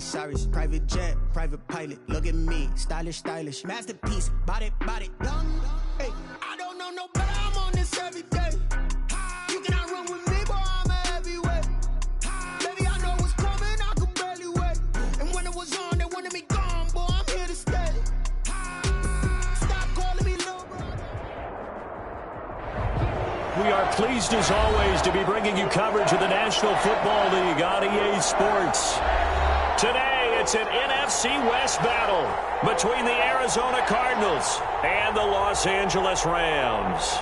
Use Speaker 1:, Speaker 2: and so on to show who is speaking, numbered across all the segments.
Speaker 1: Cyrus. Private jet, private pilot. Look at me, stylish, stylish. Masterpiece, body, young. Hey, I don't know no better. I'm on this every day. You cannot run with me, boy. I'm a heavyweight. Baby, I know what's coming. I could barely wait. And when it was on, they wanted me gone, boy. I'm here to stay. Stop calling me little bro.
Speaker 2: We are pleased, as always, to be bringing you coverage of the National Football League on EA Sports. Today, it's an NFC West battle between the Arizona Cardinals and the Los Angeles Rams.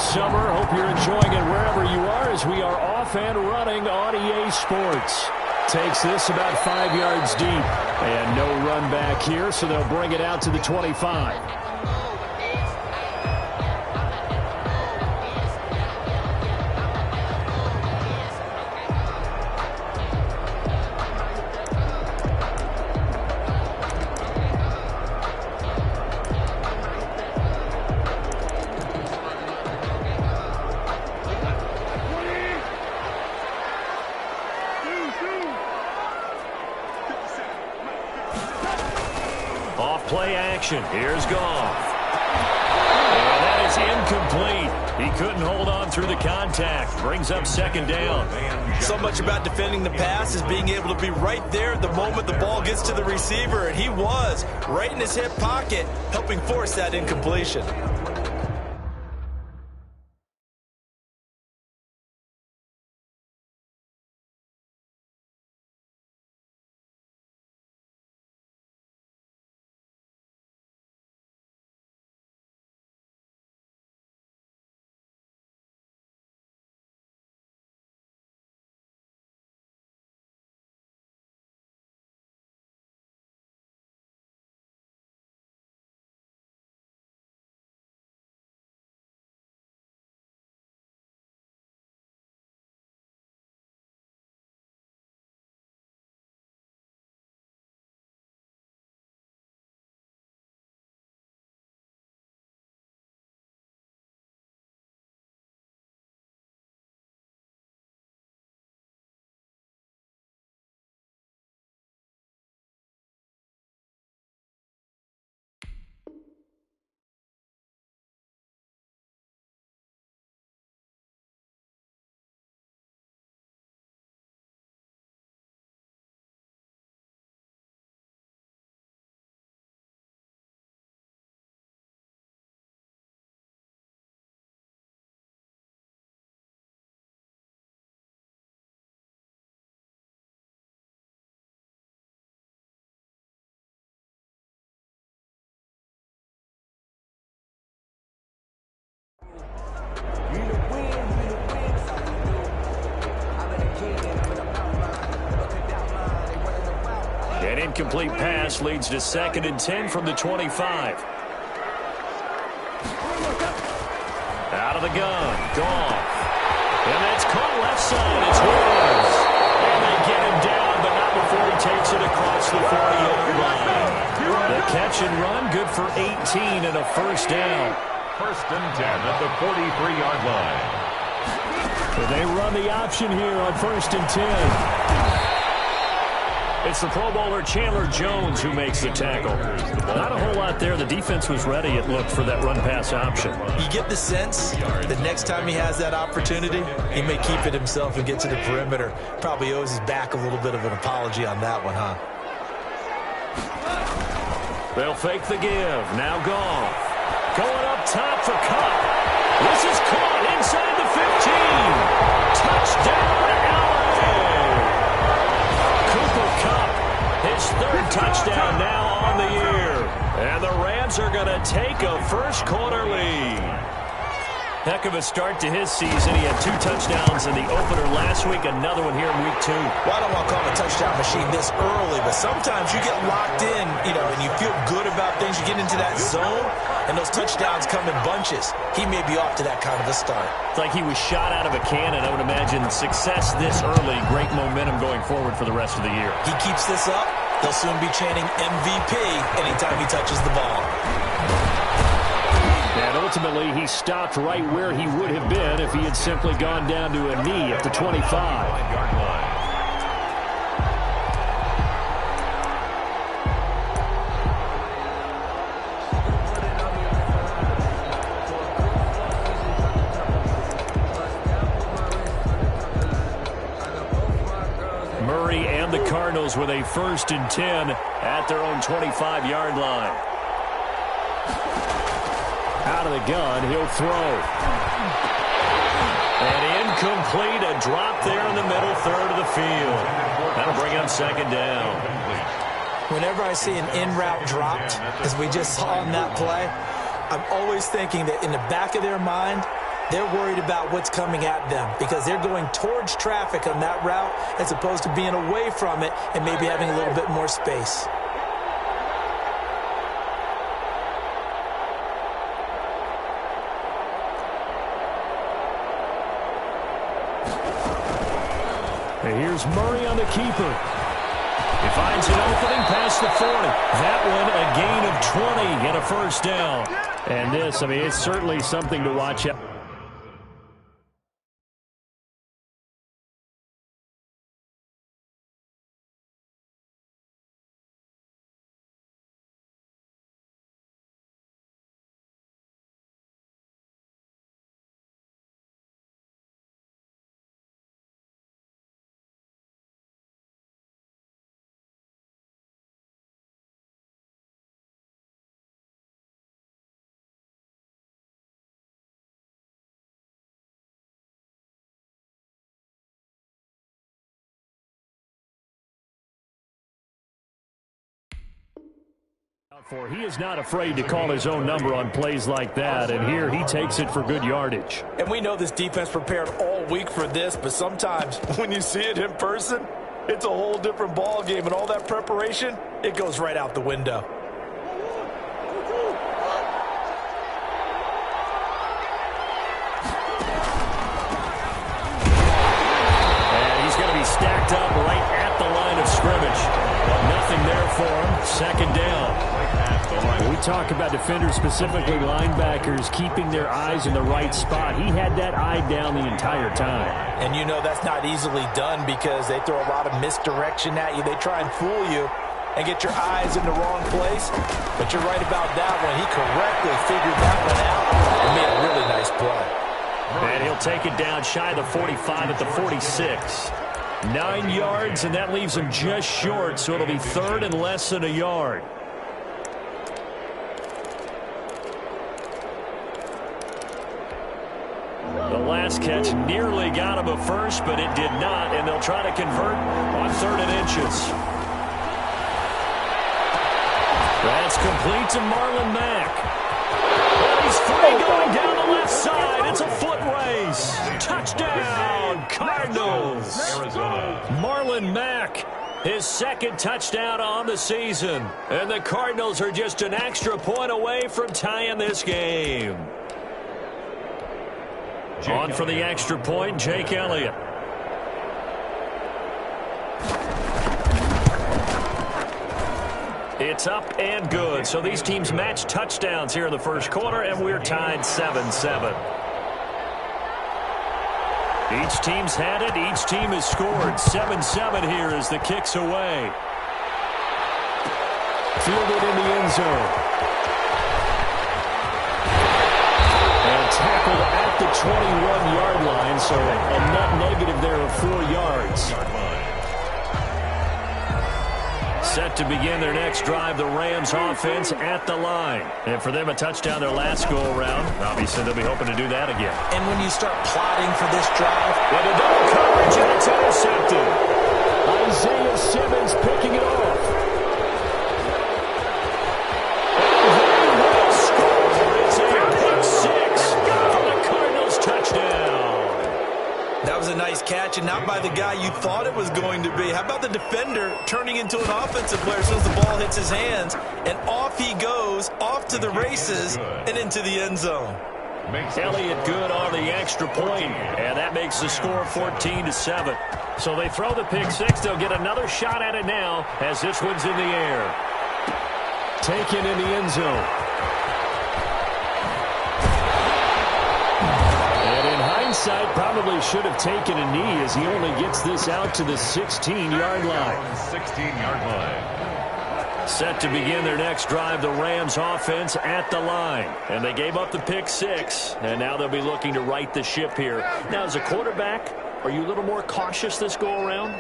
Speaker 2: Summer. Hope you're enjoying it wherever you are as we are off and running on EA Sports. Takes this about 5 yards deep. And no run back here, so they'll bring it out to the 25. Play action. Here's Goff. And that is incomplete. He couldn't hold on through the contact. Brings up second down.
Speaker 3: So much about defending the pass is being able to be right there the moment the ball gets to the receiver. And he was right in his hip pocket, helping force that incompletion.
Speaker 2: An incomplete pass leads to 2nd and 10 from the 25. Out of the gun, Goff. And that's caught left side. It's Williams. And they get him down, but not before he takes it across the 40-yard line. The catch and run, good for 18 and a first down.
Speaker 4: 1st and 10 at the 43-yard line.
Speaker 2: So they run the option here on 1st and 10. It's the Pro Bowler Chandler Jones who makes the tackle. Not a whole lot there. The defense was ready, it looked, for that run-pass option.
Speaker 3: You get the sense that next time he has that opportunity, he may keep it himself and get to the perimeter. Probably owes his back a little bit of an apology on that one, huh?
Speaker 2: They'll fake the give. Now Goff. Going up top for Cup. This is caught inside the 15. Touchdown, LA. Cooper Kupp, his 3rd touchdown now on the year. And the Rams are going to take a first quarter lead. Heck of a start to his season. He had 2 touchdowns in the opener last week, another one here in week 2.
Speaker 3: Well, I don't want to call him a touchdown machine this early, but sometimes you get locked in, and you feel good about things. You get into that zone, and those touchdowns come in bunches. He may be off to that kind of a start.
Speaker 2: It's like he was shot out of a cannon. I would imagine success this early, great momentum going forward for the rest of the year.
Speaker 3: He keeps this up, he'll soon be chanting MVP anytime he touches the ball.
Speaker 2: And ultimately, he stopped right where he would have been if he had simply gone down to a knee at the 25. Murray and the Cardinals with a 1st and 10 at their own 25-yard line. Out of the gun, he'll throw. And incomplete, a drop there in the middle third of the field. That'll bring up 2nd down.
Speaker 3: Whenever I see an in-route dropped, as we just saw in that play, I'm always thinking that in the back of their mind, they're worried about what's coming at them because they're going towards traffic on that route as opposed to being away from it and maybe having a little bit more space.
Speaker 2: And here's Murray on the keeper. He finds an opening past the 40. That one a gain of 20 and a 1st down. And this, it's certainly something to watch out. He is not afraid to call his own number on plays like that, and here he takes it for good yardage.
Speaker 3: And we know this defense prepared all week for this, but sometimes when you see it in person, it's a whole different ball game, and all that preparation, it goes right out the window.
Speaker 2: And he's going to be stacked up right at the line of scrimmage. Nothing there for him. 2nd down. We talk about defenders, specifically linebackers, keeping their eyes in the right spot. He had that eye down the entire time.
Speaker 3: And that's not easily done because they throw a lot of misdirection at you. They try and fool you and get your eyes in the wrong place. But you're right about that one. He correctly figured that one out and made a really nice play.
Speaker 2: And he'll take it down shy of the 45 at the 46. 9 yards, and that leaves him just short, so it'll be 3rd and less than a yard. The last catch nearly got him a 1st, but it did not, and they'll try to convert on 3rd and inches. That's complete to Marlon Mack. And he's free going down the left side. It's a foot race. Touchdown, Cardinals. Marlon Mack, his 2nd touchdown on the season. And the Cardinals are just an extra point away from tying this game. On for the extra point, Jake Elliott. It's up and good. So these teams match touchdowns here in the 1st quarter, and we're tied 7-7. Each team's had it. Each team has scored. 7-7 here as the kick's away. Fielded in the end zone. And tackled at the 21-yard line, so a net negative there of 4 yards. Set to begin their next drive, the Rams offense at the line. And for them, a touchdown their last go-around. Obviously, they'll be hoping to do that again.
Speaker 3: And when you start plotting for this drive,
Speaker 2: with a double coverage, and it's intercepted. Isaiah Simmons picking it off. And they will score. It's a pick 6 for the Cardinals.
Speaker 3: catch and not by the guy you thought it was going to be. How about the defender turning into an offensive player as soon as the ball hits his hands, and off he goes, off to the races and into the end zone.
Speaker 2: Elliott good on the extra point, and that makes the score 14-7. So they throw the pick six. They'll get another shot at it now as this one's in the air. Taken in the end zone. And in hindsight, probably should have taken a knee as he only gets this out to the 16-yard line.
Speaker 4: 16-yard line.
Speaker 2: Set to begin their next drive, the Rams offense at the line. And they gave up the pick six, and now they'll be looking to right the ship here. Now, as a quarterback, are you a little more cautious this go-around?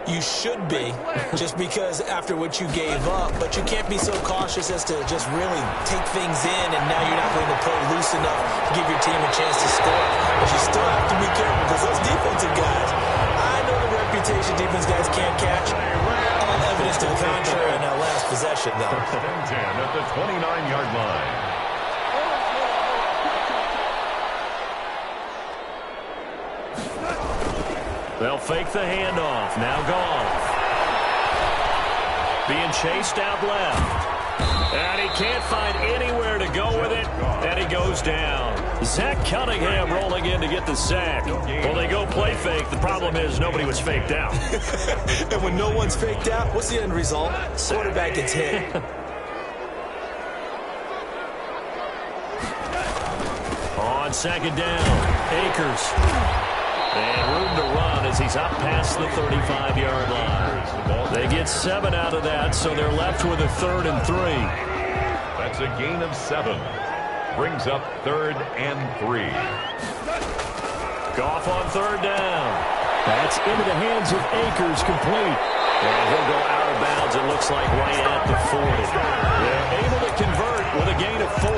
Speaker 3: You should be, just because after what you gave up, but you can't be so cautious as to just really take things in, and now you're not going to play loose enough to give your team a chance to score. But you still have to be careful because those defensive guys, I know the reputation defense guys can't catch. All evidence to the contrary in that last possession, though.
Speaker 4: 10 at the 29-yard line.
Speaker 2: They'll fake the handoff. Now Goff. Being chased out left. And he can't find anywhere to go with it. And he goes down. Zach Cunningham rolling in to get the sack. Well, they go play fake. The problem is nobody was faked out.
Speaker 3: And when no one's faked out, what's the end result? Quarterback gets hit.
Speaker 2: On second down, Akers. And room to run as he's up past the 35-yard line. They get 7 out of that, so they're left with a 3rd and 3.
Speaker 4: That's a gain of 7. Brings up 3rd and 3.
Speaker 2: Goff on 3rd down. That's into the hands of Akers, complete. And he'll go out of bounds, it looks like, right at the 40. They're able to convert with a gain of 4.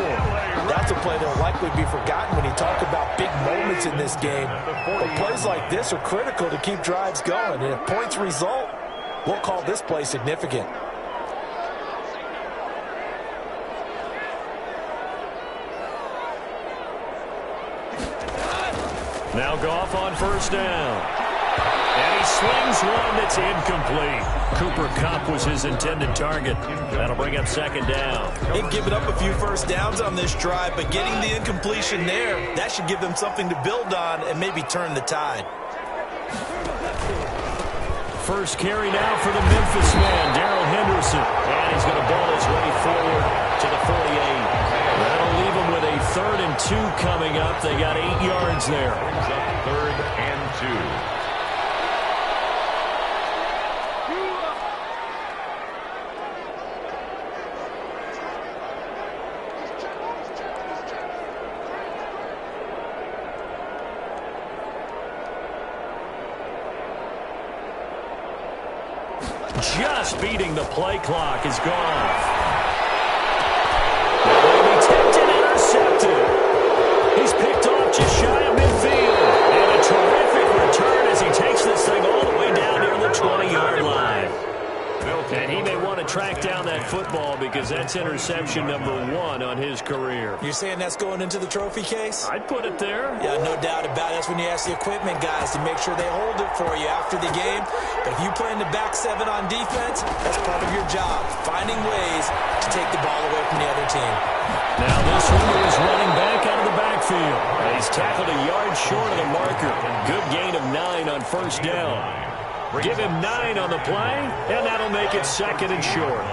Speaker 3: That's a play that will likely be forgotten when you talk about big moments in this game. But plays like this are critical to keep drives going. And if points result, we'll call this play significant.
Speaker 2: Now Goff on 1st down. And he swings one that's incomplete. Cooper Kupp was his intended target. That'll bring up 2nd down.
Speaker 3: They've given up a few first downs on this drive, but getting the incompletion there, that should give them something to build on and maybe turn the tide.
Speaker 2: First carry now for the Memphis man, Darrell Henderson. And he's going to ball his way forward to the 48. That'll leave him with a 3rd and 2 coming up. They got 8 yards there.
Speaker 4: Brings up 3rd and 2.
Speaker 2: Just beating the play clock is Goff. Detected, intercepted. He's picked off just shy of midfield. And a terrific return as he takes this thing all the way down near the 20-yard line. And he may want to track down that football because that's interception number 1 on his career.
Speaker 3: You're saying that's going into the trophy case?
Speaker 2: I'd put it there.
Speaker 3: Yeah, no doubt about it. That's when you ask the equipment guys to make sure they hold it for you after the game. But if you play in the back 7 on defense, that's part of your job, finding ways to take the ball away from the other team.
Speaker 2: Now this one is running back out of the backfield. And he's tackled a yard short of the marker. Good gain of 9 on 1st down. Give him 9 on the play, and that'll make it 2nd and short.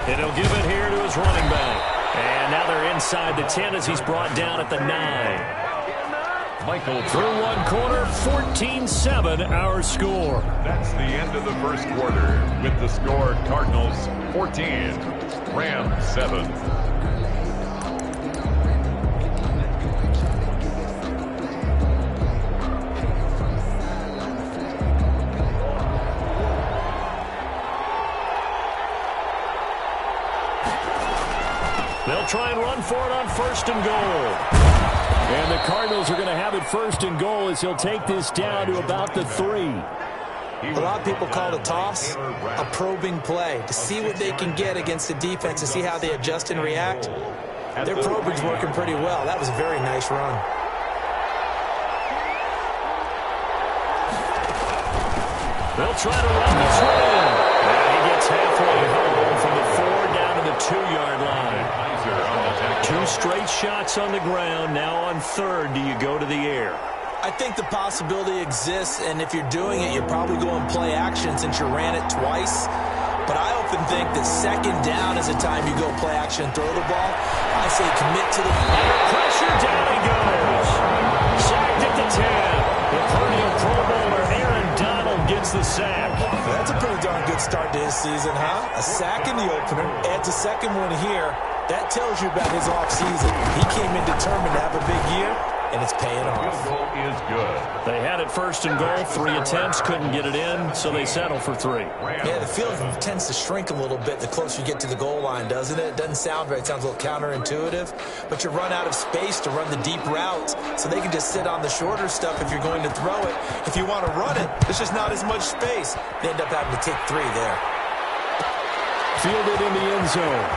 Speaker 2: And he'll give it here to his running back. And now they're inside the 10 as he's brought down at the 9.
Speaker 4: Michael
Speaker 2: through one quarter, 14-7 our score.
Speaker 4: That's the end of the first quarter with the score Cardinals 14, Rams 7.
Speaker 2: They'll try and run for it on 1st and goal. And the Cardinals are going to have it 1st and goal as he'll take this down to about the 3.
Speaker 3: A lot of people call the toss a probing play to see what they can get against the defense, to see how they adjust and react. Their program's working pretty well. That was a very nice run.
Speaker 2: They'll try to run this one in. And he gets halfway home from the 4 down to the 2-yard line. 2 straight shots on the ground. Now on 3rd, do you go to the air?
Speaker 3: I think the possibility exists, and if you're doing it, you're probably going play action since you ran it twice. But I often think that 2nd down is the time you go play action and throw the ball. I say commit to the
Speaker 2: pressure. Down he goes. Sacked at the 10. The perennial Pro Bowler Aaron Donald gets the sack.
Speaker 3: That's a pretty darn good start to his season, huh? A sack in the opener, adds a second one here. That tells you about his offseason. He came in determined to have a big year, and it's paying off.
Speaker 4: Field goal is good.
Speaker 2: They had it 1st and goal, 3 attempts, couldn't get it in, so they settle for 3.
Speaker 3: Yeah, the field tends to shrink a little bit the closer you get to the goal line, doesn't it? It doesn't sound right. It sounds a little counterintuitive, but you run out of space to run the deep routes, so they can just sit on the shorter stuff if you're going to throw it. If you want to run it, there's just not as much space. They end up having to take 3 there.
Speaker 2: Fielded in the end zone.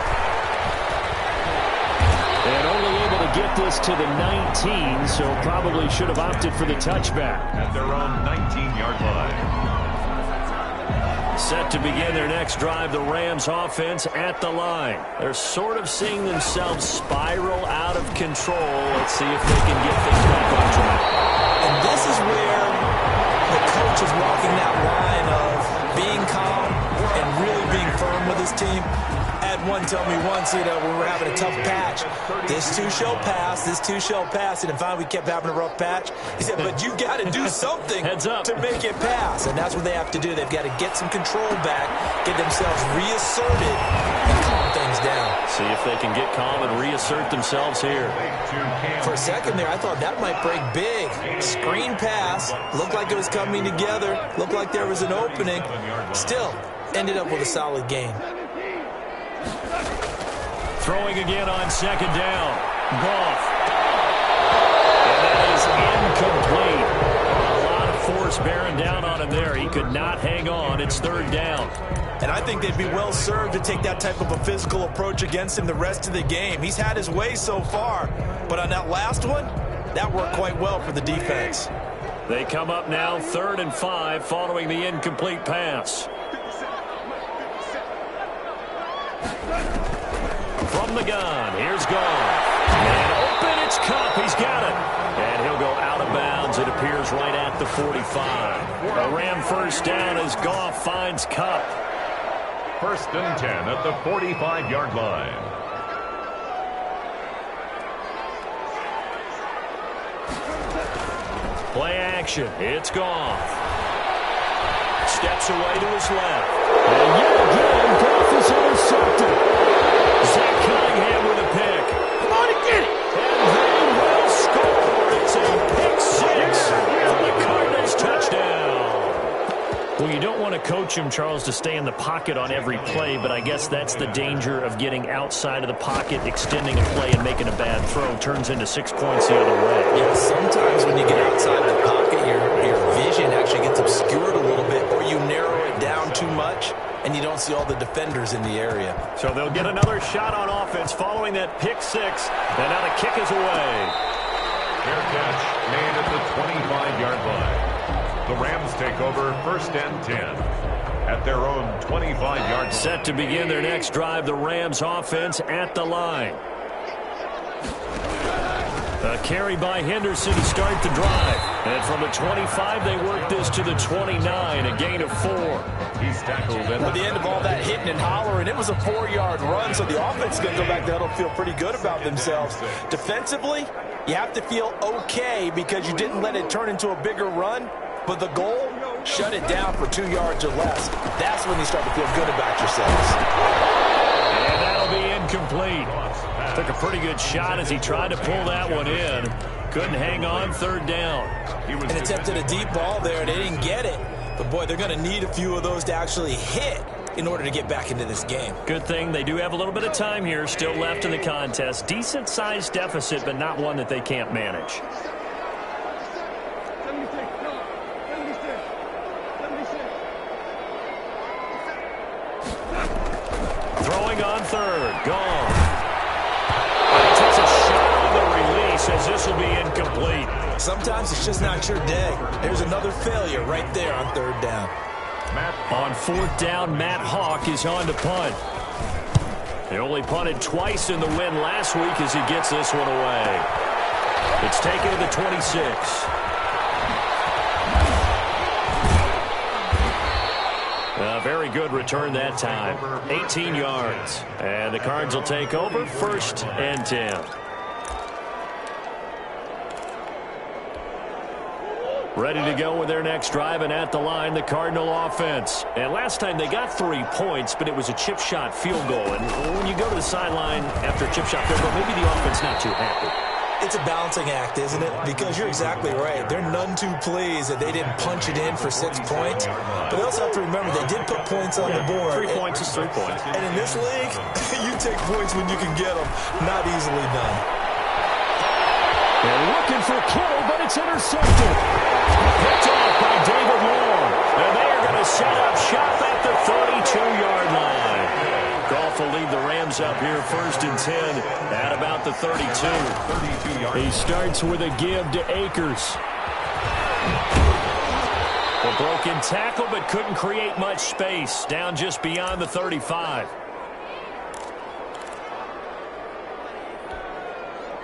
Speaker 2: And only able to get this to the 19, so probably should have opted for the touchback.
Speaker 4: At their own 19-yard line.
Speaker 2: Set to begin their next drive, the Rams offense at the line. They're sort of seeing themselves spiral out of control. Let's see if they can get things back on track.
Speaker 3: And this is where the coach is walking that line of being calm and really being firm with his team. One tell me once, when we're having a tough patch, this too shall pass, this too shall pass, and finally we kept having a rough patch. He said, but you got to do something to make it pass, and that's what they have to do. They've got to get some control back, get themselves reasserted, and calm things down.
Speaker 2: See if they can get calm and reassert themselves here.
Speaker 3: For a second there, I thought that might break big. Screen pass, looked like it was coming together, looked like there was an opening. Still, ended up with a solid game.
Speaker 2: Throwing again on 2nd down. Goff. And that is incomplete. A lot of force bearing down on him there. He could not hang on. It's 3rd down.
Speaker 3: And I think they'd be well served to take that type of a physical approach against him the rest of the game. He's had his way so far. But on that last one, that worked quite well for the defense.
Speaker 2: They come up now 3rd and 5 following the incomplete pass. From the gun, here's Goff. And open, it's Cup. He's got it. And he'll go out of bounds. It appears right at the 45. A Ram 1st down as Goff finds Cup.
Speaker 4: 1st and 10 at the 45-yard line.
Speaker 2: Play action. It's Goff. Steps away to his left. And yet again, Goff is intercepted. Zach Cunningham with a pick. Come on and get it. And they will score. It's a pick 6 for the Cardinals touchdown. Well, you don't want to coach him, Charles, to stay in the pocket on every play, but I guess that's the danger of getting outside of the pocket, extending a play, and making a bad throw. Turns into 6 points the other way.
Speaker 3: Yeah, sometimes when you get outside of the pocket, your vision actually gets obscured a little bit, or you narrow it down too much, and you don't see all the defenders in the area.
Speaker 2: So they'll get another shot on offense following that pick 6, and now the kick is away.
Speaker 4: Fair catch made at the 25-yard line. The Rams take over 1st and 10 at their own 25-yard line.
Speaker 2: Set to begin their next drive, the Rams offense at the line. A carry by Henderson to start the drive. And from the 25, they work this to the 29, a gain of 4.
Speaker 4: He's tackled
Speaker 3: at the end of all that hitting and hollering. It was a 4-yard run, so the offense is going to go back there and feel pretty good about themselves. Defensively, you have to feel okay because you didn't let it turn into a bigger run. But the goal, shut it down for 2 yards or less. That's when you start to feel good about yourselves.
Speaker 2: And that'll be incomplete. Took a pretty good shot as he tried to pull that one in. Couldn't hang on 3rd down.
Speaker 3: And attempted a deep ball there, and they didn't get it. But, boy, they're going to need a few of those to actually hit in order to get back into this game.
Speaker 2: Good thing they do have a little bit of time here still left in the contest. Decent-sized deficit, but not one that they can't manage. Throwing on 3rd. Gone.
Speaker 3: Sometimes it's just not your day. There's another failure right there on third down.
Speaker 2: On fourth down, Matt Hawk is on to punt. He only punted twice in the win last week as he gets this one away. It's taken to the 26. A very good return that time. 18 yards. And the Cards will take over, 1st and 10. Ready to go with their next drive, and at the line, the Cardinal offense. And last time they got 3 points, but it was a chip shot field goal. And when you go to the sideline after a chip shot field goal, maybe the offense not too happy.
Speaker 3: It's a balancing act, isn't it? Because you're exactly right. They're none too pleased that they didn't punch it in for 6 points. But they also have to remember they did put points on the board.
Speaker 2: 3 points is 3 points.
Speaker 3: And in this league, you take points when you can get them. Not easily done.
Speaker 2: They're looking for Kittle, but it's intercepted. Picked off by David Moore. And they are going to set up shop at the 32-yard line. Goff will lead the Rams up here 1st and 10 at about the 32. He starts with a give to Akers. A broken tackle, but couldn't create much space. Down just beyond the 35.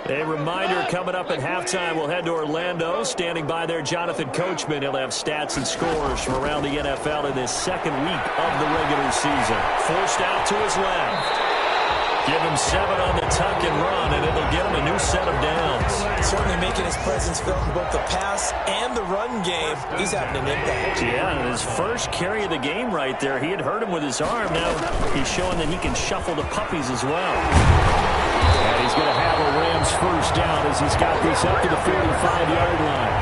Speaker 2: A reminder, coming up at halftime, we'll head to Orlando. Standing by there, Jonathan Coachman. He'll have stats and scores from around the NFL in this 2nd week of the regular season. Forced out to his left. Give him 7 on the tuck and run, and it'll get him a new set of downs.
Speaker 3: Certainly making his presence felt in both the pass and the run game. He's having an impact.
Speaker 2: Yeah, and his first carry of the game right there, he had hurt him with his arm. Now he's showing that he can shuffle the puppies as well. And he's going to have a Rams 1st down as he's got this up to the 45-yard line.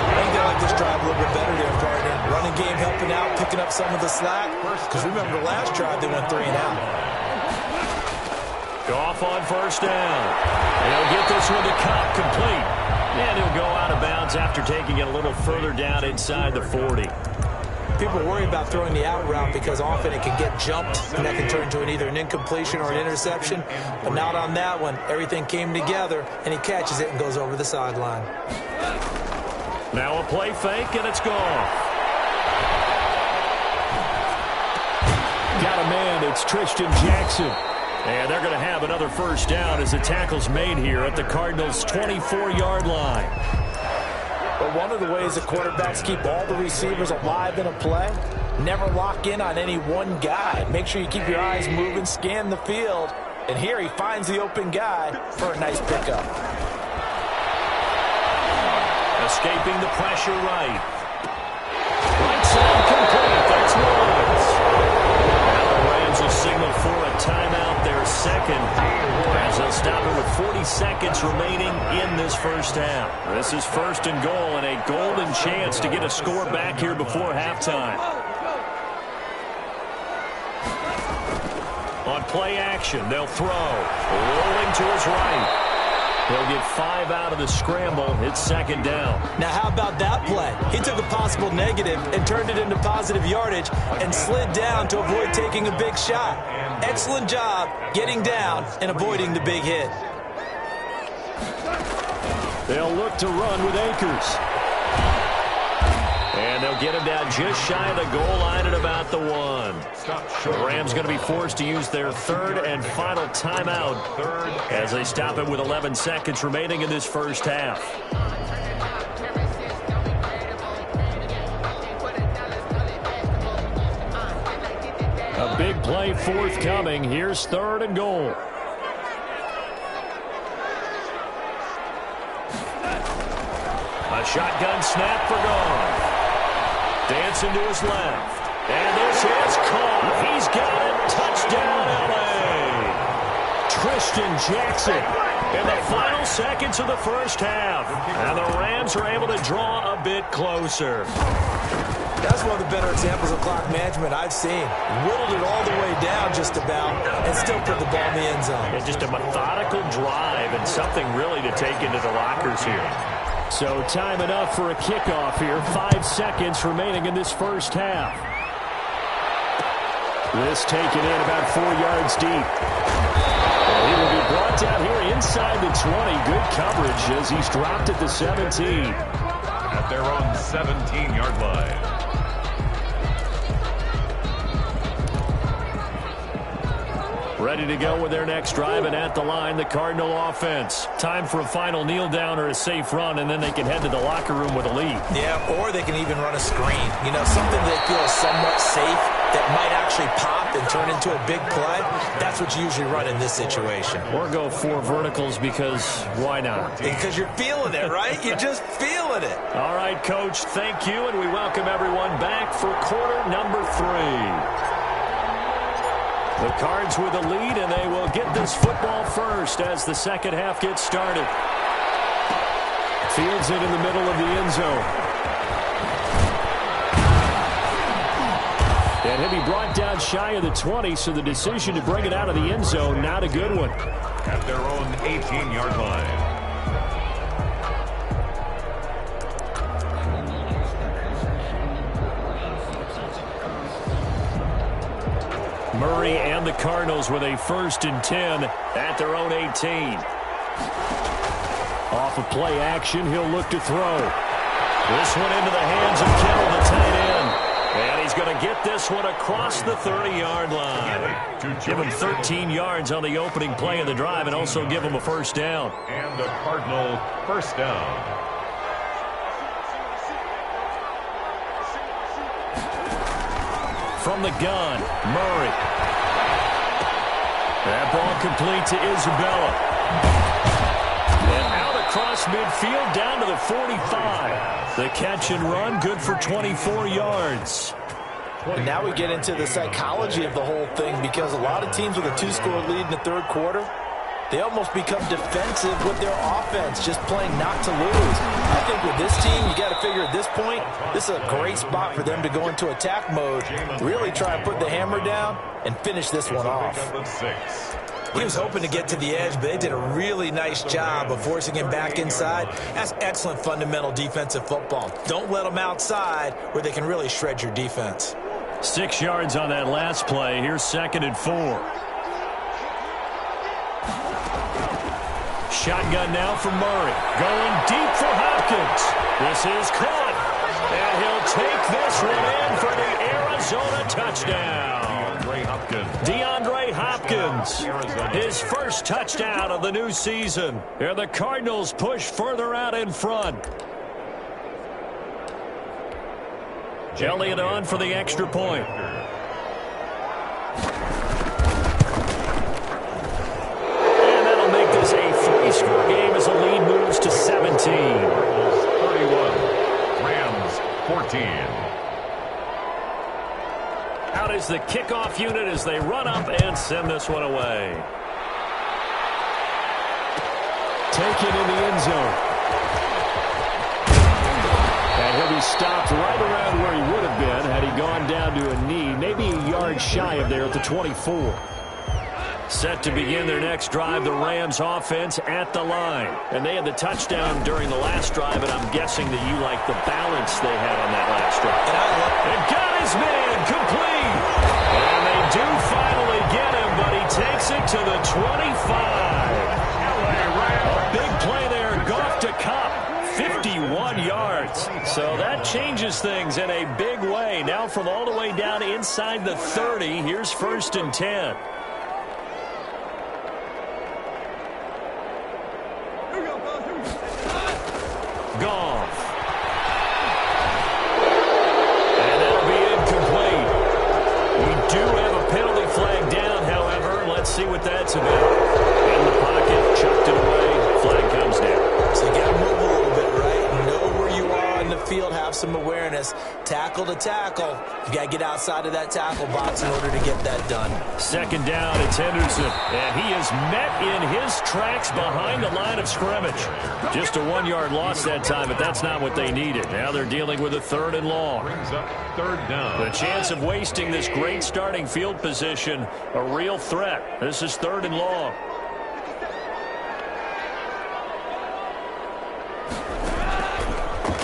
Speaker 3: I think they like this drive a little bit better there, partner. Running game helping out, picking up some of the slack. Because remember, the last drive they went 3 and out.
Speaker 2: Goff on 1st down. He'll get this one to Cobb complete. And he'll go out of bounds after taking it a little further down inside the 40.
Speaker 3: People worry about throwing the out route because often it can get jumped, and that can turn into either an incompletion or an interception. But not on that one. Everything came together, and he catches it and goes over the sideline.
Speaker 2: Now a play fake, and it's gone. Got a man. It's Tristan Jackson. And they're going to have another 1st down as the tackle's made here at the Cardinals' 24-yard line.
Speaker 3: But one of the ways the quarterbacks keep all the receivers alive in a play, never lock in on any one guy. Make sure you keep your eyes moving, scan the field. And here he finds the open guy for a nice pickup.
Speaker 2: Escaping the pressure right. Right side complete. That's Woods. Now the Rams will signal for a timeout, their 2nd. As they'll stop it with 40 seconds remaining in this 1st half. This is 1st and goal and a golden chance to get a score back here before halftime. On play action, they'll throw. Rolling to his right. He'll get 5 out of the scramble. It's 2nd down.
Speaker 3: Now, how about that play? He took a possible negative and turned it into positive yardage and slid down to avoid taking a big shot. Excellent job getting down and avoiding the big hit.
Speaker 2: They'll look to run with Akers. And they'll get him down just shy of the goal line at about the 1. The Rams going to be forced to use their 3rd and final timeout as they stop it with 11 seconds remaining in this 1st half. A big play forthcoming. Here's 3rd and goal. A shotgun snap for Goff. Dancing to his left. And this is caught. He's got it. Touchdown, L.A. Tristan Jackson in the final seconds of the 1st half. And the Rams are able to draw a bit closer.
Speaker 3: That's one of the better examples of clock management I've seen. Whittled it all the way down just about and still put the ball in the end zone.
Speaker 2: And just a methodical drive and something really to take into the lockers here. So time enough for a kickoff here. 5 seconds remaining in this 1st half. This taken in about 4 yards deep. And he will be brought down here inside the 20. Good coverage as he's dropped at the 17.
Speaker 4: At their own 17-yard line.
Speaker 2: Ready to go with their next drive, and at the line, the Cardinal offense. Time for a final kneel down or a safe run, and then they can head to the locker room with a lead.
Speaker 3: Yeah, or they can even run a screen. You know, something that feels somewhat safe that might actually pop and turn into a big play. That's what you usually run in this situation.
Speaker 2: Or go 4 verticals because why not?
Speaker 3: Because you're feeling it, right? You're just feeling it.
Speaker 2: All right, Coach, thank you, and we welcome everyone back for quarter number 3. The Cards with a lead, and they will get this football first as the second half gets started. Fields it in the middle of the end zone. And he'll be brought down shy of the 20, so the decision to bring it out of the end zone, not a good one.
Speaker 4: At their own 18-yard line.
Speaker 2: Murray and the Cardinals with a 1st and 10 at their own 18. Off of play action, he'll look to throw. This one into the hands of Kittle, the tight end. And he's going to get this one across the 30-yard line. Give him 13 yards on the opening play of the drive and also give him a first down.
Speaker 4: And the Cardinal first down.
Speaker 2: From the gun, Murray. That ball complete to Isabella. And out across midfield down to the 45. The catch and run, good for 24 yards.
Speaker 3: And now we get into the psychology of the whole thing, because a lot of teams with a 2-score lead in the third quarter, they almost become defensive with their offense, just playing not to lose. I think with this team, you got to figure at this point, this is a great spot for them to go into attack mode, really try and put the hammer down and finish this one off. He was hoping to get to the edge, but they did a really nice job of forcing him back inside. That's excellent fundamental defensive football. Don't let them outside where they can really shred your defense.
Speaker 2: 6 yards on that last play. Here's 2nd and 4. Shotgun now for Murray. Going deep for Hopkins. This is caught. And he'll take this one in for the Arizona touchdown. DeAndre Hopkins. His first touchdown of the new season. And the Cardinals push further out in front. Elliott on for the extra point. A 3-score game as the lead moves to 17.
Speaker 4: 31, Rams 14.
Speaker 2: Out is the kickoff unit as they run up and send this one away. Taken in the end zone. And he'll be stopped right around where he would have been had he gone down to a knee, maybe a yard shy of there at the 24. Set to begin their next drive, the Rams offense at the line. And they had the touchdown during the last drive, and I'm guessing that you like the balance they had on that last drive. And got his man complete. And they do finally get him, but he takes it to the 25. A big play there, Goff to Cup. 51 yards. So that changes things in a big way. Now from all the way down inside the 30, here's 1st and 10. Goff. And that'll be incomplete. We do have a penalty flag down, however. Let's see what that's about. In the pocket, chucked it away. Flag comes down.
Speaker 3: So you got to move a little bit, right? Know where you are in the field, have some awareness. Tackle to tackle. You got to get outside of that tackle box in order to get that done.
Speaker 2: 2nd down, it's Henderson. And he is met in his tracks behind the line of scrimmage. Just a 1-yard loss that time, but that's not what they needed. Now they're dealing with a 3rd and long.
Speaker 4: Brings up 3rd down.
Speaker 2: The chance of wasting this great starting field position, a real threat. This is 3rd and long.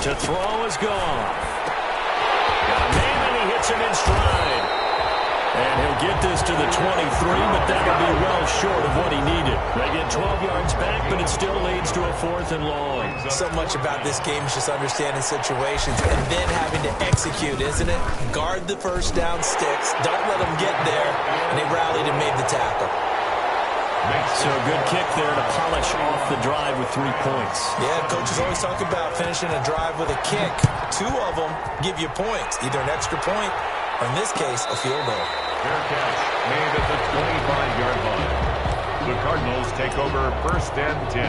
Speaker 2: To throw is gone. Got a man, and he hits him in stride. And he'll get this to the 23, but that'll be well short of what he needed. They get 12 yards back, but it still leads to a 4th and long.
Speaker 3: So much about this game is just understanding situations and then having to execute, isn't it? Guard the first down sticks. Don't let them get there. And they rallied and made the tackle.
Speaker 2: So a good kick there to polish off the drive with 3 points.
Speaker 3: Yeah, coaches always talk about finishing a drive with a kick. 2 of them give you points, either an extra point or, in this case, a field goal.
Speaker 4: Fair catch made at the 25-yard line. The Cardinals take over 1st and 10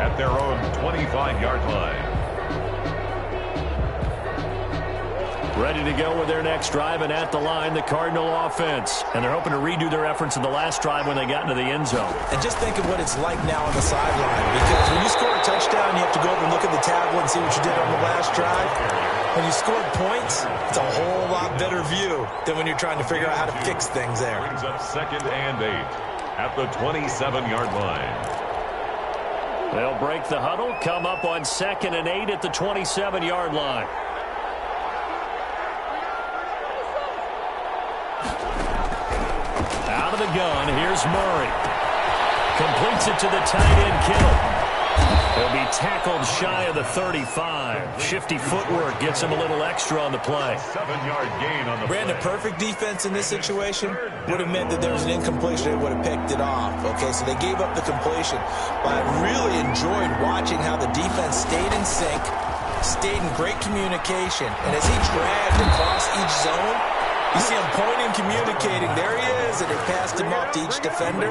Speaker 4: at their own 25-yard line.
Speaker 2: Ready to go with their next drive, and at the line, the Cardinal offense. And they're hoping to redo their efforts in the last drive when they got into the end zone.
Speaker 3: And just think of what it's like now on the sideline, because when you score a touchdown, you have to go over and look at the tablet and see what you did on the last drive. When you scored points, it's a whole lot better view than when you're trying to figure out how to fix things there.
Speaker 4: Brings up 2nd and 8 at the 27-yard line.
Speaker 2: They'll break the huddle, come up on 2nd and 8 at the 27-yard line. Out of the gun, here's Murray. Completes it to the tight end, Kittle. He'll be tackled shy of the 35. Shifty footwork gets him a little extra on the play.
Speaker 4: 7-yard gain on the
Speaker 3: Brandon,
Speaker 4: play.
Speaker 3: perfect defense in this situation would have meant that there was an incompletion. They would have picked it off. Okay, so they gave up the completion. But I really enjoyed watching how the defense stayed in sync, stayed in great communication. And as he dragged across each zone, you see him pointing, communicating. There he is, and they passed him off to each defender.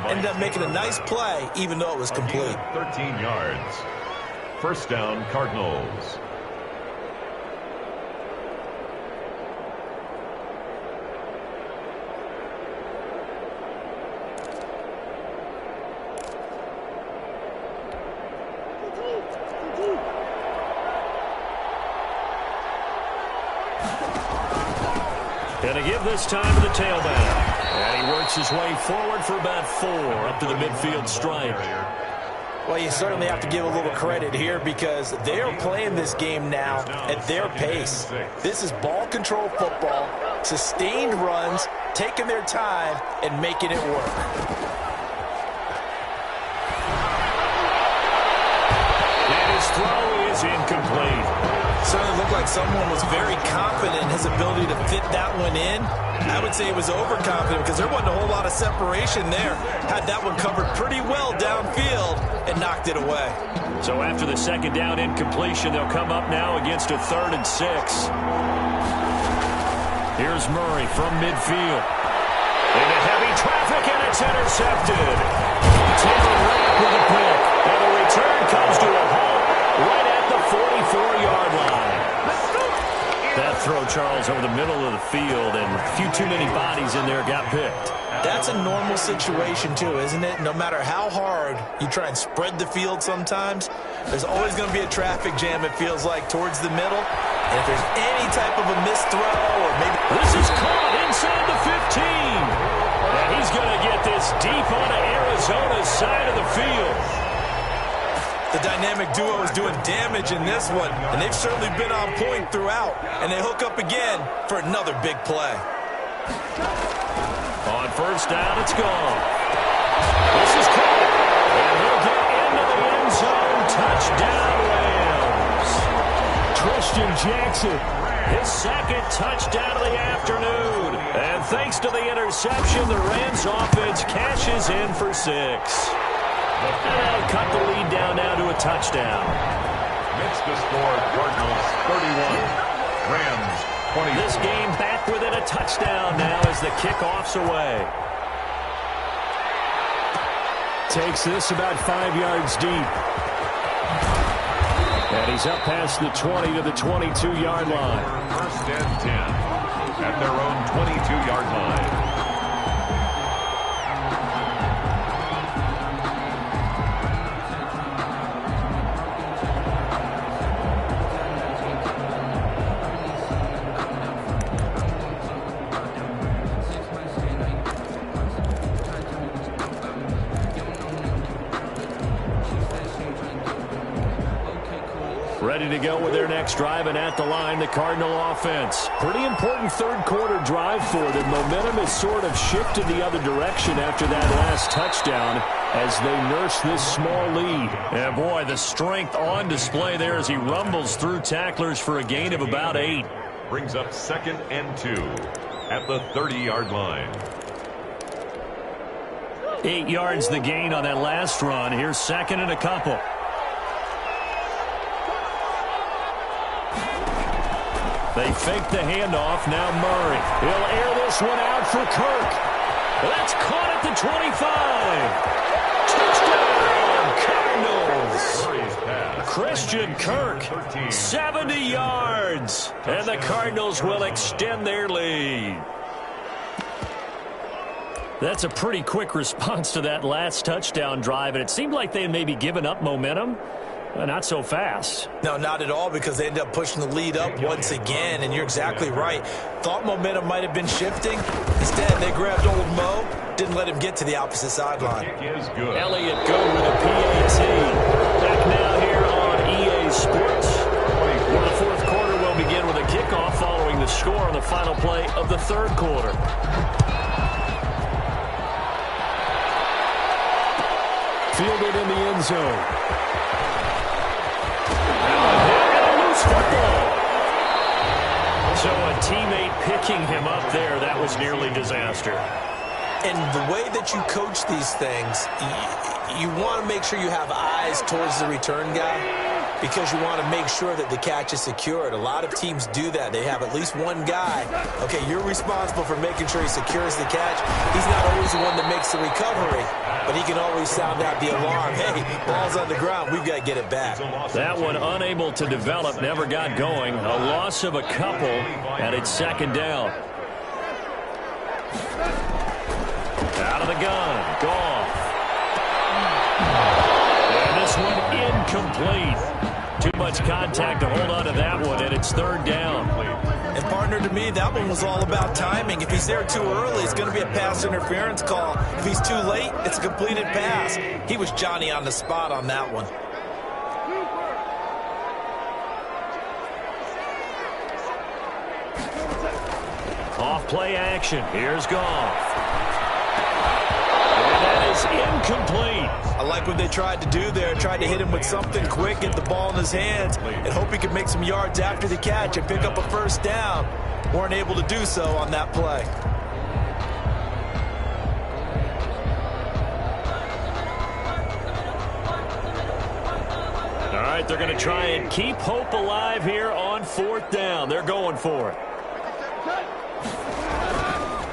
Speaker 3: Ended up making a nice play, even though it was complete.
Speaker 4: 13 yards. 1st down, Cardinals.
Speaker 2: Going to give this time to the tailback. And he works his way forward for about 4 up to the midfield stripe.
Speaker 3: Well, you certainly have to give a little credit here because they are playing this game now at their pace. This is ball control football, sustained runs, taking their time, and making it work.
Speaker 2: And his throw is incomplete.
Speaker 3: Certainly looked like someone was very confident in his ability to fit that one in. I would say he was overconfident because there wasn't a whole lot of separation there. Had that one covered pretty well downfield and knocked it away.
Speaker 2: So after the 2nd down incompletion, they'll come up now against a 3rd and 6. Here's Murray from midfield. Into heavy traffic, and it's intercepted. Taylor Rapp with a pick. And the return comes to a halt right at the 44-yard line. That throw, Charles, over the middle of the field, and a few too many bodies in there got picked.
Speaker 3: That's a normal situation, too, isn't it? No matter how hard you try and spread the field sometimes, there's always going to be a traffic jam, it feels like, towards the middle. And if there's any type of a missed throw or maybe...
Speaker 2: This is caught inside the 15. And he's going to get this deep onto Arizona's side of the field.
Speaker 3: The dynamic duo is doing damage in this one, and they've certainly been on point throughout. And they hook up again for another big play.
Speaker 2: On 1st down, it's gone. This is caught. And he'll get into the end zone. Touchdown, Rams. Christian Jackson, his 2nd touchdown of the afternoon. And thanks to the interception, the Rams offense cashes in for 6. And they'll cut the lead down now to a touchdown.
Speaker 4: Makes the score Cardinals 31, Rams 20.
Speaker 2: This game back within a touchdown now as the kickoff's away. Takes this about 5 yards deep. And he's up past the 20 to the 22-yard line.
Speaker 4: 1st and 10 at their own 22-yard line.
Speaker 2: Ready to go with their next drive, and at the line, the Cardinal offense. Pretty important third-quarter drive for them. Momentum has sort of shifted the other direction after that last touchdown as they nurse this small lead. And, boy, the strength on display there as he rumbles through tacklers for a gain of about 8.
Speaker 4: Brings up 2nd and 2 at the 30-yard line.
Speaker 2: 8 yards the gain on that last run. Here's 2nd and a couple. They fake the handoff. Now Murray. He'll air this one out for Kirk. That's caught at the 25. Touchdown, Cardinals. Christian Kirk, 70 yards. And the Cardinals will extend their lead. That's a pretty quick response to that last touchdown drive, and it seemed like they had maybe given up momentum. Not so fast.
Speaker 3: No, not at all, because they ended up pushing the lead up once again, and you're exactly right. Thought momentum might have been shifting. Instead, they grabbed old Mo, didn't let him get to the opposite sideline.
Speaker 2: Elliott go with a PAT. Back now here on EA Sports. Well, the fourth quarter will begin with a kickoff following the score on the final play of the third quarter. Fielded in the end zone. Football. So a teammate picking him up there, that was nearly disaster.
Speaker 3: And the way that you coach these things, you want to make sure you have eyes towards the return guy because you want to make sure that the catch is secured. A lot of teams do that. They have at least one guy. Okay, you're responsible for making sure he secures the catch. He's not always the one that makes the recovery, but he can always sound out the alarm. Hey, ball's on the ground. We've got to get it back.
Speaker 2: That one unable to develop, never got going. A loss of a couple, and it's 2nd down. Out of the gun. Goff. And this one incomplete. Too much contact to hold on to that one, and it's 3rd down.
Speaker 3: And, partner, to me, that one was all about timing. If he's there too early, it's going to be a pass interference call. If he's too late, it's a completed pass. He was Johnny on the spot on that one.
Speaker 2: Off play action. Here's Goff. And that is incomplete.
Speaker 3: I like what they tried to do there. Tried to hit him with something quick, get the ball in his hands, and hope he could make some yards after the catch and pick up a 1st down. Weren't able to do so on that play.
Speaker 2: All right, they're going to try and keep hope alive here on 4th down. They're going for it.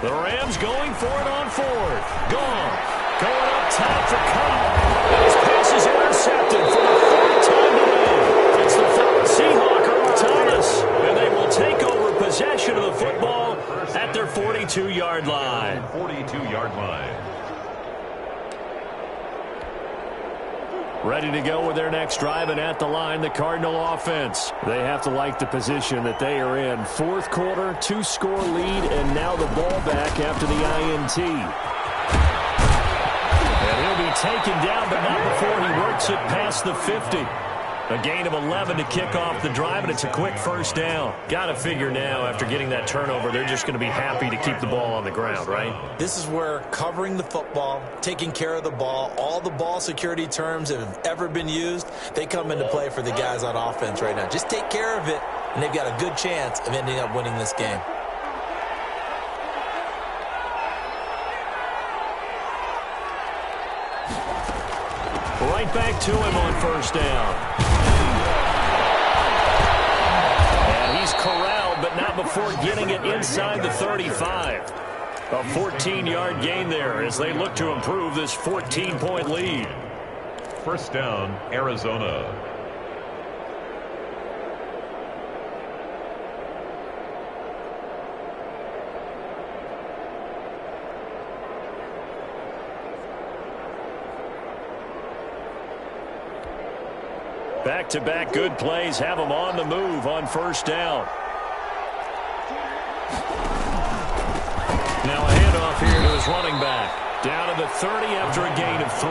Speaker 2: The Rams going for it on 4th. Gone. Going up top for Cobb. And his pass is intercepted for the 3rd time today. It's the Seahawk Earl Thomas. And they will take over possession of the football at their 42-yard line.
Speaker 4: 42-yard line.
Speaker 2: Ready to go with their next drive, and at the line, the Cardinal offense. They have to like the position that they are in. 4th quarter, 2-score lead, and now the ball back after the INT. And he'll be taken down, but not before he works it past the 50. A gain of 11 to kick off the drive, and it's a quick 1st down. Got to figure now, after getting that turnover, they're just going to be happy to keep the ball on the ground, right?
Speaker 3: This is where covering the football, taking care of the ball, all the ball security terms that have ever been used, they come into play for the guys on offense right now. Just take care of it, and they've got a good chance of ending up winning this game.
Speaker 2: Right back to him on 1st down. And he's corralled, but not before getting it inside the 35. A 14-yard gain there as they look to improve this 14-point lead.
Speaker 4: 1st down, Arizona.
Speaker 2: Back-to-back good plays have them on the move on 1st down. Now a handoff here to his running back. Down to the 30 after a gain of 3.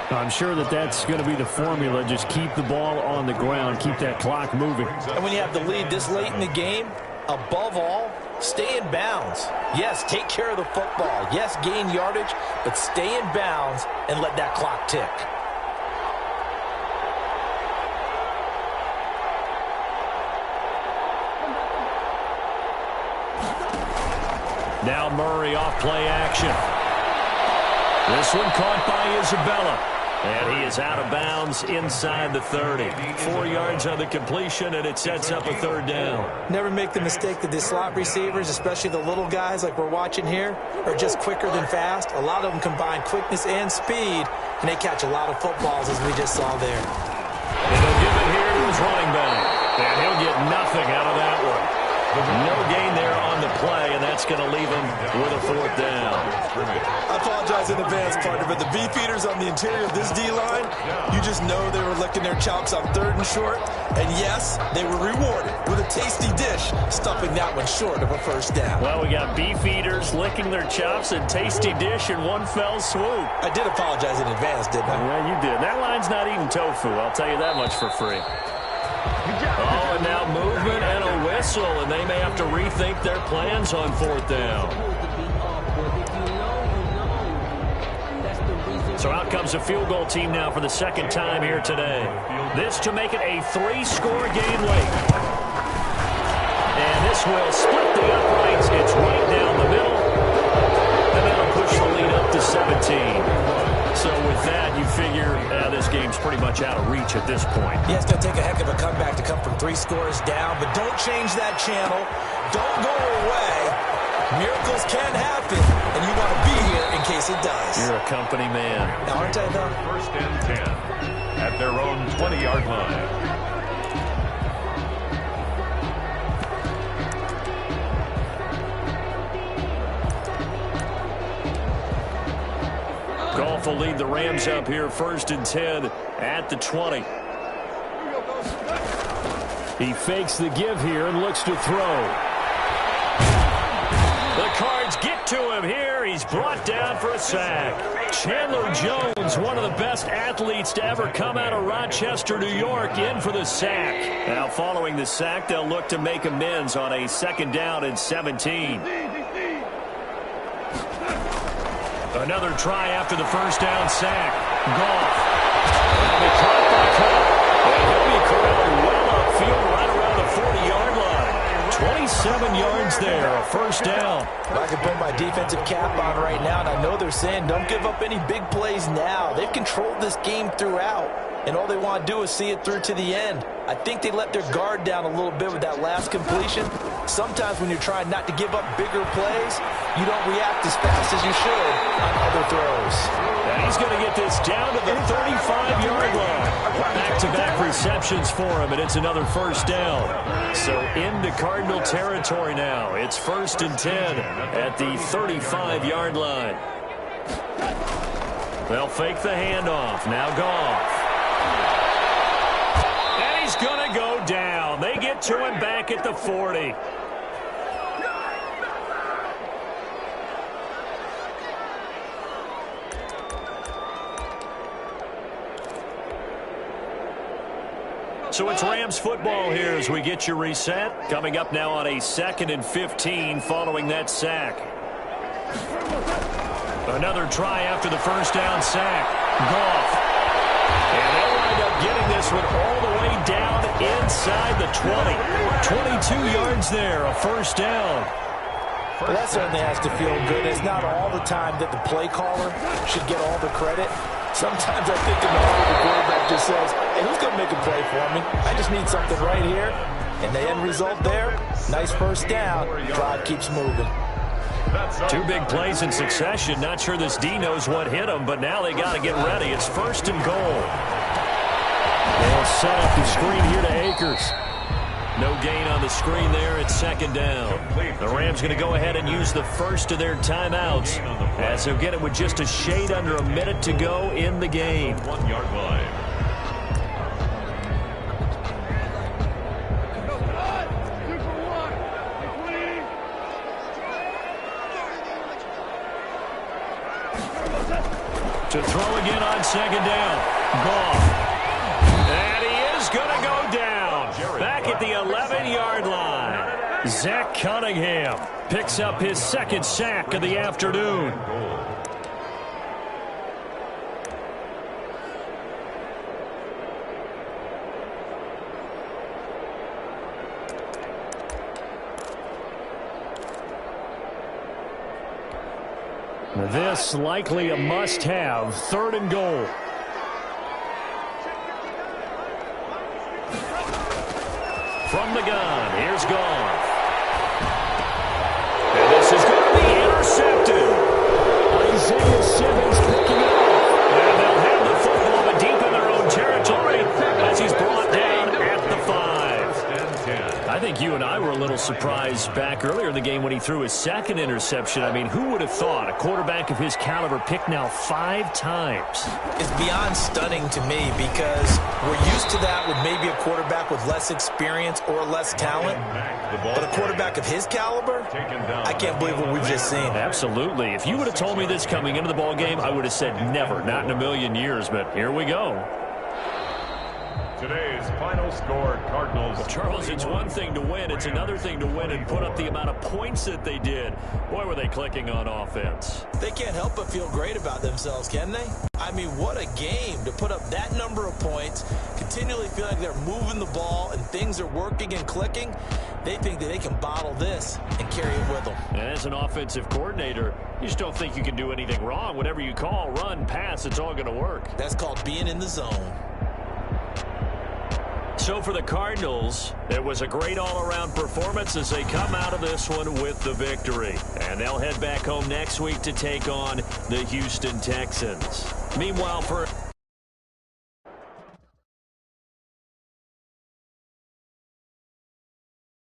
Speaker 2: I'm sure that that's going to be the formula. Just keep the ball on the ground, keep that clock moving.
Speaker 3: And when you have the lead this late in the game, above all, stay in bounds. Yes, take care of the football. Yes, gain yardage, but stay in bounds and let that clock tick.
Speaker 2: Now Murray off play action. This one caught by Isabella. And he is out of bounds inside the 30. 4 yards on the completion, and it sets up a third down.
Speaker 3: Never make the mistake that the slot receivers, especially the little guys like we're watching here, are just quicker than fast. A lot of them combine quickness and speed, and they catch a lot of footballs, as we just saw there.
Speaker 2: And he'll give it here to his running back. And he'll get nothing out of that one. No gain there on the play, and that's going to leave him with a fourth down.
Speaker 3: I apologize in advance, partner, but the beefeaters on the interior of this D-line, you just know they were licking their chops on 3rd and short. And yes, they were rewarded with a tasty dish, stuffing that one short of a first down.
Speaker 2: Well, we got beefeaters licking their chops and tasty dish in one fell swoop.
Speaker 3: I did apologize in advance, didn't I?
Speaker 2: Yeah, you did. That line's not eating tofu, I'll tell you that much for free. Oh, and now movement and a whistle, and they may have to rethink their plans on 4th down. So out comes a field goal team now for the second time here today. This to make it a 3-score game late. And this will split the uprights. It's right down the middle. And that'll push the lead up to 17. So with that, you figure this game's pretty much out of reach at this point.
Speaker 3: Yeah, it's going to take a heck of a comeback to come from 3 scores down, but don't change that channel. Don't go away. Miracles can happen, and you want to be here in case it does.
Speaker 2: You're a company man.
Speaker 3: Now, aren't I, though?
Speaker 4: 1st and 10 at their own 20-yard line.
Speaker 2: Goff will lead the Rams up here 1st and 10 at the 20. He fakes the give here and looks to throw. The Cards get to him here. He's brought down for a sack. Chandler Jones, one of the best athletes to ever come out of Rochester, New York, in for the sack. Now following the sack, they'll look to make amends on a 2nd down and 17. Another try after the 1st down sack. Goff. And he caught by Cook. And he'll be corralled well upfield right around the 40-yard line. 27 yards there, a 1st down.
Speaker 3: I can put my defensive cap on right now, and I know they're saying don't give up any big plays now. They've controlled this game throughout, and all they want to do is see it through to the end. I think they let their guard down a little bit with that last completion. Sometimes when you're trying not to give up bigger plays, you don't react as fast as you should on other throws.
Speaker 2: And he's going to get this down to the 35-yard line. Back-to-back receptions for him, and it's another 1st down. So into Cardinal territory now. It's 1st and 10 at the 35-yard line. They'll fake the handoff. Now Goff. And he's going to go down. They get to him back at the 40. So it's Rams football here as we get you reset. Coming up now on a 2nd and 15 following that sack. Another try after the 1st down sack. Goff. And they'll wind up getting this one all the way down inside the 20. 22 yards there, a 1st down.
Speaker 3: Well, that certainly has to feel good. It's not all the time that the play caller should get all the credit. Sometimes I think in the heart of the quarterback just says, hey, who's going to make a play for me? I just need something right here. And the end result there, nice 1st down. Drive keeps moving.
Speaker 2: 2 big plays in succession. Not sure this D knows what hit him, but now they got to get ready. It's 1st and goal. They'll set up the screen here to Akers. No gain on the screen there. It's 2nd down. The Rams going to go ahead and use the first of their timeouts as they'll get it with just a shade under a minute to go in the game.
Speaker 4: 1-yard line.
Speaker 2: To throw again on second down. Goff. And he is going to go down. Back at the 11-yard line. Zach Cunningham picks up his second sack of the afternoon. This likely a must-have, 3rd and goal. From the gun, here's Goff. And this is going to be intercepted. Isaiah Simmons picking it up. And they'll have the football, but deep in their own territory as he's brought down at the 5. I think you and I were a little surprised back earlier in the game when he threw his second interception. I mean, who would have thought a quarterback of his caliber picked now 5 times?
Speaker 3: It's beyond stunning to me because we're used to that with maybe a quarterback with less experience or less talent. But a quarterback of his caliber, I can't believe what we've just seen.
Speaker 2: Absolutely. If you would have told me this coming into the ball game, I would have said never, not in a million years. But here we go.
Speaker 4: Today's final score, Cardinals.
Speaker 2: Charles, it's one thing to win. It's another thing to win and put up the amount of points that they did. Boy, were they clicking on offense.
Speaker 3: They can't help but feel great about themselves, can they? I mean, what a game to put up that number of points, continually feel like they're moving the ball and things are working and clicking. They think that they can bottle this and carry it with them.
Speaker 2: And as an offensive coordinator, you just don't think you can do anything wrong. Whatever you call, run, pass, it's all going to work.
Speaker 3: That's called being in the zone.
Speaker 2: So for the Cardinals, it was a great all-around performance as they come out of this one with the victory. And they'll head back home next week to take on the Houston Texans. Meanwhile, for